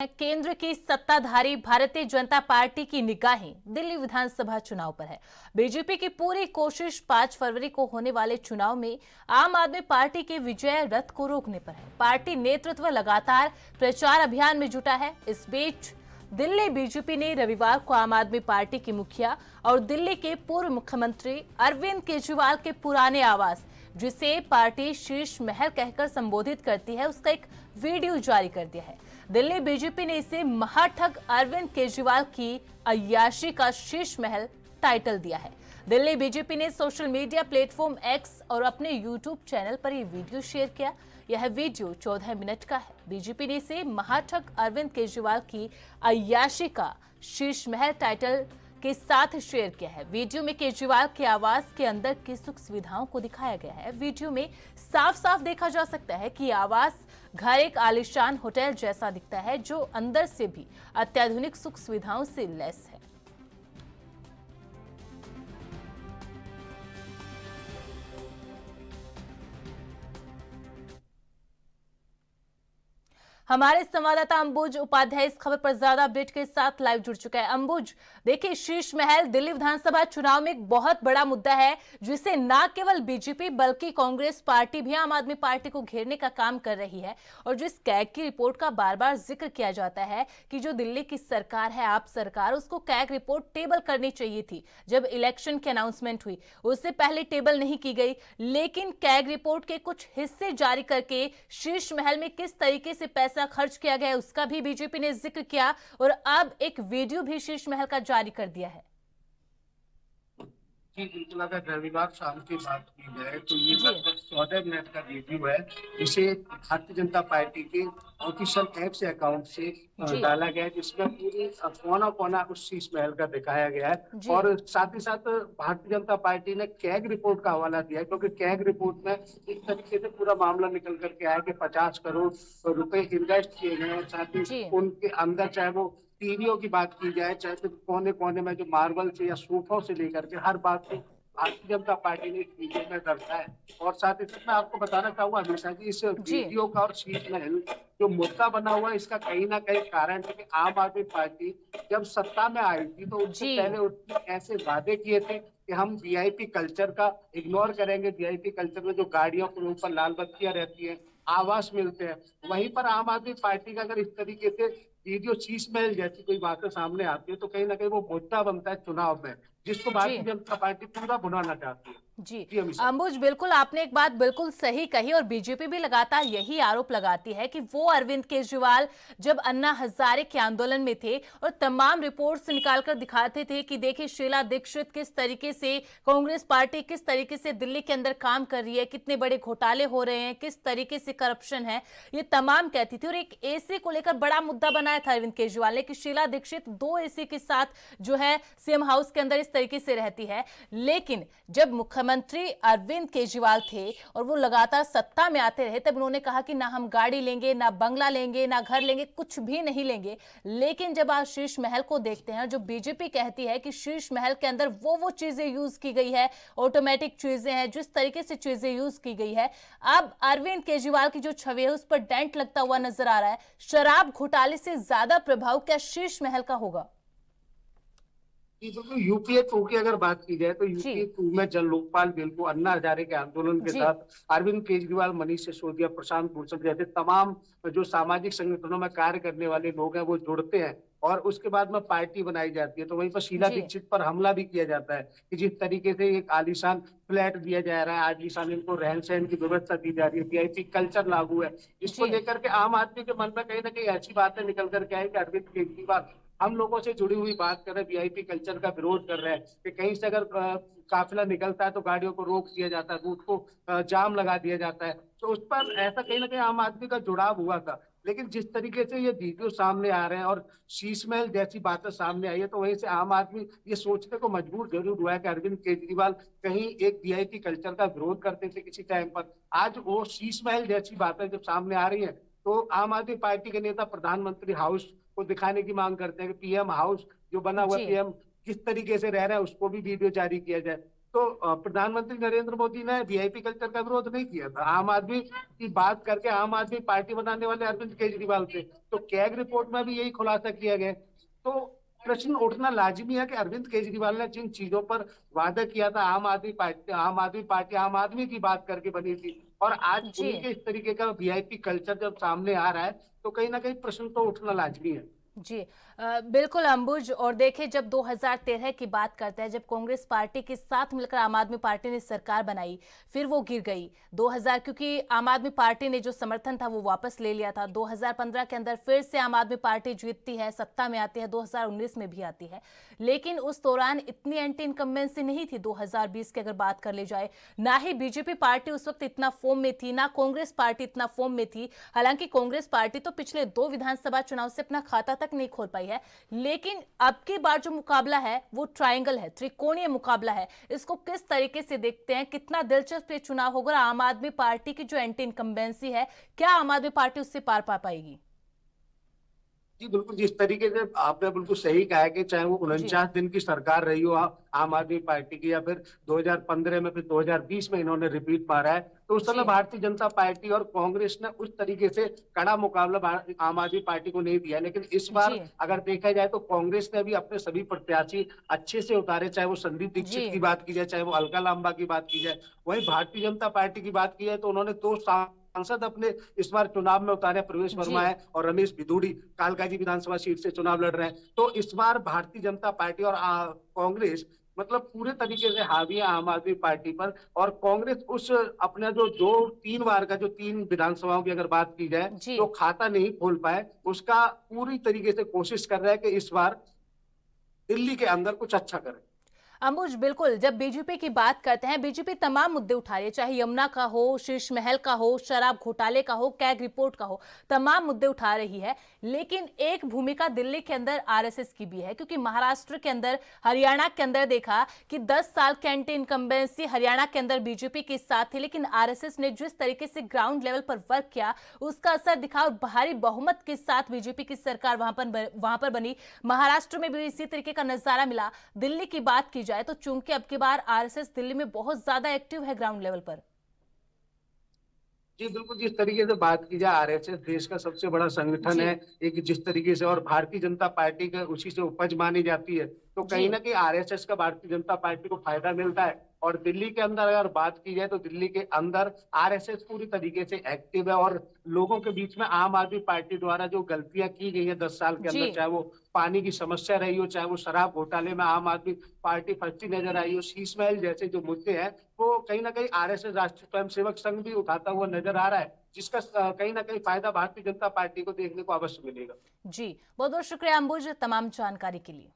केंद्र की सत्ताधारी भारतीय जनता पार्टी की निगाहें दिल्ली विधानसभा चुनाव पर है। बीजेपी की पूरी कोशिश 5 फरवरी को होने वाले चुनाव में आम आदमी पार्टी के विजय रथ को रोकने पर है। पार्टी नेतृत्व लगातार प्रचार अभियान में जुटा है। इस बीच दिल्ली बीजेपी ने रविवार को आम आदमी पार्टी के मुखिया और दिल्ली के पूर्व मुख्यमंत्री अरविंद केजरीवाल के पुराने आवास, जिसे पार्टी शीश महल कहकर संबोधित करती है, उसका एक वीडियो जारी कर दिया है। दिल्ली बीजेपी ने इसे महाठग अरविंद केजरीवाल की अय्याशी का शीश महल टाइटल दिया है। दिल्ली बीजेपी ने सोशल मीडिया प्लेटफॉर्म एक्स और अपने यूट्यूब चैनल पर यह वीडियो शेयर किया। यह वीडियो 14 मिनट का है। बीजेपी ने इसे महाठग अरविंद केजरीवाल की अय्याशी का शीश महल टाइटल के साथ शेयर किया है। वीडियो में केजरीवाल के आवास के अंदर की सुख सुविधाओं को दिखाया गया है। वीडियो में साफ साफ देखा जा सकता है कि आवास घर एक आलीशान होटल जैसा दिखता है, जो अंदर से भी अत्याधुनिक सुख सुविधाओं से लैस है। हमारे संवाददाता अंबुज उपाध्याय इस खबर पर ज्यादा अपडेट के साथ लाइव जुड़ चुका है। अंबुज, देखिए, शीश महल दिल्ली विधानसभा चुनाव में एक बहुत बड़ा मुद्दा है, जिसे न केवल बीजेपी बल्कि कांग्रेस पार्टी भी आम आदमी पार्टी को घेरने का काम कर रही है। और जिस कैग की रिपोर्ट का बार बार जिक्र किया जाता है कि जो दिल्ली की सरकार है, आप सरकार, उसको कैग रिपोर्ट टेबल करनी चाहिए थी। जब इलेक्शन की अनाउंसमेंट हुई उससे पहले टेबल नहीं की गई, लेकिन कैग रिपोर्ट के कुछ हिस्से जारी करके शीश महल में किस तरीके से पैसा खर्च किया गया उसका भी बीजेपी ने जिक्र किया और अब एक वीडियो भी शीश महल का जारी कर दिया है। जी बिल्कुल, अगर रविवार शाम की बात की जाए तो ये लगभग 14 मिनट का वीडियो है। इसे भारतीय जनता पार्टी के ऑफिशियल ऐप से अकाउंट से डाला गया है, जिसमें पूरी कोना कोना उस शीश महल का दिखाया गया है। और साथ ही साथ भारतीय जनता पार्टी ने कैग रिपोर्ट का हवाला दिया है, क्योंकि कैग रिपोर्ट में इस तरीके से पूरा मामला निकल करके आया कि 50 करोड़ रुपए इन्वेस्ट किए गए हैं। साथ ही उनके अंदर चाहे वो टीवियों की बात की जाए, चाहे तो कोने कोने में जो मार्बल से या सोफों से लेकर के हर बात को भारतीय जनता पार्टी ने इस वीडियो में दर्शाया है। और साथ ही साथ मैं आपको बताना चाहूंगा हमेशा कि इस वीडियो का और शीश महल जो मुद्दा बना हुआ है, इसका कहीं ना कहीं कारण है कि आम आदमी पार्टी जब सत्ता में आई थी तो उससे पहले उसने ऐसे वादे किए थे कि हम वीआईपी कल्चर का इग्नोर करेंगे। वीआईपी कल्चर में जो गाड़ियों के ऊपर लाल बत्तियां रहती हैं, आवास मिलते हैं, वहीं पर आम आदमी पार्टी का अगर इस तरीके से वीडियो शीश महल जैसी कोई बातें सामने आती है तो कहीं ना कहीं वो मुद्दा बनता है चुनाव में, जिसको भारतीय जनता पार्टी पूरा भुनाना चाहती है। जी अंबुज, बिल्कुल आपने एक बात बिल्कुल सही कही और बीजेपी भी लगातार यही आरोप लगाती है कि वो अरविंद केजरीवाल जब अन्ना हजारे के आंदोलन में थे और तमाम रिपोर्ट्स निकालकर दिखाते थे कि देखिए शीला दीक्षित किस तरीके से, कांग्रेस पार्टी किस तरीके से दिल्ली के अंदर काम कर रही है, कितने बड़े घोटाले हो रहे हैं, किस तरीके से करप्शन है, ये तमाम कहती थी। और एक एसी को लेकर बड़ा मुद्दा बनाया था अरविंद केजरीवाल ने कि शीला दीक्षित 2 एसी के साथ जो है सीएम हाउस के अंदर इस तरीके से रहती है। लेकिन जब मुख्यमंत्री अरविंद केजरीवाल थे और वो लगातार सत्ता में आते रहे, तब उन्होंने कहा कि ना हम गाड़ी लेंगे, ना बंगला लेंगे, ना घर लेंगे, कुछ भी नहीं लेंगे। लेकिन जब आप शीश महल को देखते हैं, जो बीजेपी कहती है कि शीश महल के अंदर वो चीजें यूज की गई है, ऑटोमेटिक चीजें हैं, जिस तरीके से चीजें यूज की गई है, अब अरविंद केजरीवाल की जो छवि है उस पर डेंट लगता हुआ नजर आ रहा है। शराब घोटाले से ज्यादा प्रभाव क्या शीश महल का होगा? यूपीए 2 की अगर बात की जाए तो यूपीए 2 में जन लोकपाल बिल को अन्ना हजारे के आंदोलन के साथ अरविंद केजरीवाल, मनीष सिसोदिया, प्रशांत भूषण जैसे तमाम जो सामाजिक संगठनों में कार्य करने वाले लोग हैं वो जुड़ते हैं और उसके बाद में पार्टी बनाई जाती है। तो वहीं पर शीला दीक्षित पर हमला भी किया जाता है कि जिस तरीके से एक आलीशान फ्लैट दिया जा रहा है, आलीशान इनको रहन सहन की व्यवस्था दी जा रही है, वीआईपी कल्चर लागू है, इसको लेकर के आम आदमी के मन में कहीं ना कहीं ऐसी बातें निकल करके आई कि अरविंद केजरीवाल हम लोगों से जुड़ी हुई बात कर रहे हैं, वीआईपी कल्चर का विरोध कर रहे हैं कि कहीं से अगर काफिला निकलता है तो गाड़ियों को रोक दिया जाता है, रूट को जाम लगा दिया जाता है। तो उस पर ऐसा कहीं ना कहीं आम आदमी का जुड़ाव हुआ था। लेकिन जिस तरीके से ये वीडियो सामने आ रहे हैं और शीश महल जैसी बातें सामने आई है, तो वहीं से आम आदमी ये सोचने को मजबूर जरूर हुआ है कि अरविंद केजरीवाल कहीं एक वीआईपी कल्चर का विरोध करते थे किसी टाइम पर। आज वो शीश महल जैसी बातें जब सामने आ रही है तो आम आदमी पार्टी के नेता प्रधानमंत्री हाउस को दिखाने की मांग करते हैं कि पीएम हाउस जो बना हुआ, पीएम किस तरीके से रह रहा है उसको भी वीडियो जारी किया जाए। तो प्रधानमंत्री नरेंद्र मोदी ने वीआईपी कल्चर का विरोध नहीं किया था। आम आदमी की बात करके आम आदमी पार्टी बनाने वाले अरविंद केजरीवाल थे, तो कैग रिपोर्ट में भी यही खुलासा किया गया। तो प्रश्न उठना लाजिमी है कि अरविंद केजरीवाल ने जिन चीजों पर वादा किया था, आम आदमी की बात करके बनी थी, और आज जी उन्हीं के इस तरीके का वीआईपी कल्चर जब सामने आ रहा है, तो कहीं ना कहीं प्रश्न तो उठना लाजमी है। जी बिल्कुल अंबुज। और देखिए, जब 2013 की बात करते हैं, जब कांग्रेस पार्टी के साथ मिलकर आम आदमी पार्टी ने सरकार बनाई, फिर वो गिर गई 2000, क्योंकि आम आदमी पार्टी ने जो समर्थन था वो वापस ले लिया था। 2015 के अंदर फिर से आम आदमी पार्टी जीतती है, सत्ता में आती है, 2019 में भी आती है, लेकिन उस दौरान इतनी एंटी इनकम्बेंसी नहीं थी 2020 की अगर बात कर ली जाए। ना ही बीजेपी पार्टी उस वक्त इतना फॉर्म में थी, ना कांग्रेस पार्टी इतना फॉर्म में थी। हालांकि कांग्रेस पार्टी तो पिछले 2 विधानसभा चुनाव से अपना खाता तक नहीं खोल पाई है, लेकिन अब की बार जो मुकाबला है वो ट्रायंगल है, त्रिकोणीय मुकाबला है। इसको किस तरीके से देखते हैं, कितना दिलचस्प ये चुनाव होगा? आम आदमी पार्टी की जो एंटी इनकम्बेंसी है, क्या आम आदमी पार्टी उससे पार पा पाएगी? जी बिल्कुल, जिस तरीके से आपने बिल्कुल सही कहा है कि चाहे वो जी 49 दिन की सरकार रही हो आम आदमी पार्टी की, या फिर 2015 में, फिर 2020 में इन्होंने रिपीट मारा है, तो उस जी समय भारतीय जनता पार्टी और कांग्रेस ने उस तरीके से कड़ा मुकाबला आम आदमी पार्टी को नहीं दिया। लेकिन इस बार जी अगर देखा जाए तो कांग्रेस ने भी अपने सभी प्रत्याशी अच्छे से उतारे, चाहे वो संदीप जी दीक्षित की बात की जाए, चाहे वो अलका लांबा की बात की जाए। वहीं भारतीय जनता पार्टी की बात की जाए तो उन्होंने 2 सांसद अपने इस बार चुनाव में उतारे, प्रवेश जी वर्मा है और रमेश भिदुड़ी कालकाजी विधानसभा सीट से चुनाव लड़ रहे हैं। तो इस बार भारतीय जनता पार्टी और कांग्रेस मतलब पूरे तरीके से हावी है आम आदमी पार्टी पर, और कांग्रेस उस अपना जो 2-3 बार का जो 3 विधानसभाओं की अगर बात की जाए जी जो खाता नहीं खोल पाए, उसका पूरी तरीके से कोशिश कर रहा है कि इस बार दिल्ली के अंदर कुछ अच्छा करे। अंबुज, बिल्कुल, जब बीजेपी की बात करते हैं, बीजेपी तमाम मुद्दे उठा रही है, चाहे यमुना का हो, शीश महल का हो, शराब घोटाले का हो, कैग रिपोर्ट का हो, तमाम मुद्दे उठा रही है। लेकिन एक भूमिका दिल्ली के अंदर आरएसएस की भी है, क्योंकि महाराष्ट्र के अंदर, हरियाणा के अंदर देखा कि 10 साल के एंटी इनकम्बेंसी हरियाणा के अंदर बीजेपी के साथ थी, लेकिन आरएसएस ने जिस तरीके से ग्राउंड लेवल पर वर्क किया उसका असर दिखा, और भारी बहुमत के साथ बीजेपी की सरकार वहां पर बनी। महाराष्ट्र में भी इसी तरीके का नजारा मिला। दिल्ली की बात की जाए तो चूंकि अब की बार आरएसएस दिल्ली में बहुत ज्यादा एक्टिव है ग्राउंड लेवल पर। जी बिल्कुल, जिस तरीके से बात की जाए आरएसएस देश का सबसे बड़ा संगठन जी है, एक जिस तरीके से, और भारतीय जनता पार्टी का उसी से उपज मानी जाती है, तो जी कहीं ना कहीं आरएसएस का भारतीय जनता पार्टी को फायदा मिलता है। और दिल्ली के अंदर अगर बात की जाए तो दिल्ली के अंदर आरएसएस पूरी तरीके से एक्टिव है, और लोगों के बीच में आम आदमी पार्टी द्वारा जो गलतियां की गई है 10 साल के जी अंदर, चाहे वो पानी की समस्या रही हो, चाहे वो शराब घोटाले में आम आदमी पार्टी फंसती नजर आई हो, शीश महल जैसे जो मुद्दे हैं, वो कहीं ना कहीं आरएसएस राष्ट्रीय स्वयंसेवक संघ भी उठाता हुआ नजर आ रहा है, जिसका कहीं ना कहीं फायदा भारतीय जनता पार्टी को देखने को अवश्य मिलेगा। जी, बहुत बहुत शुक्रिया अंबुज तमाम जानकारी के लिए।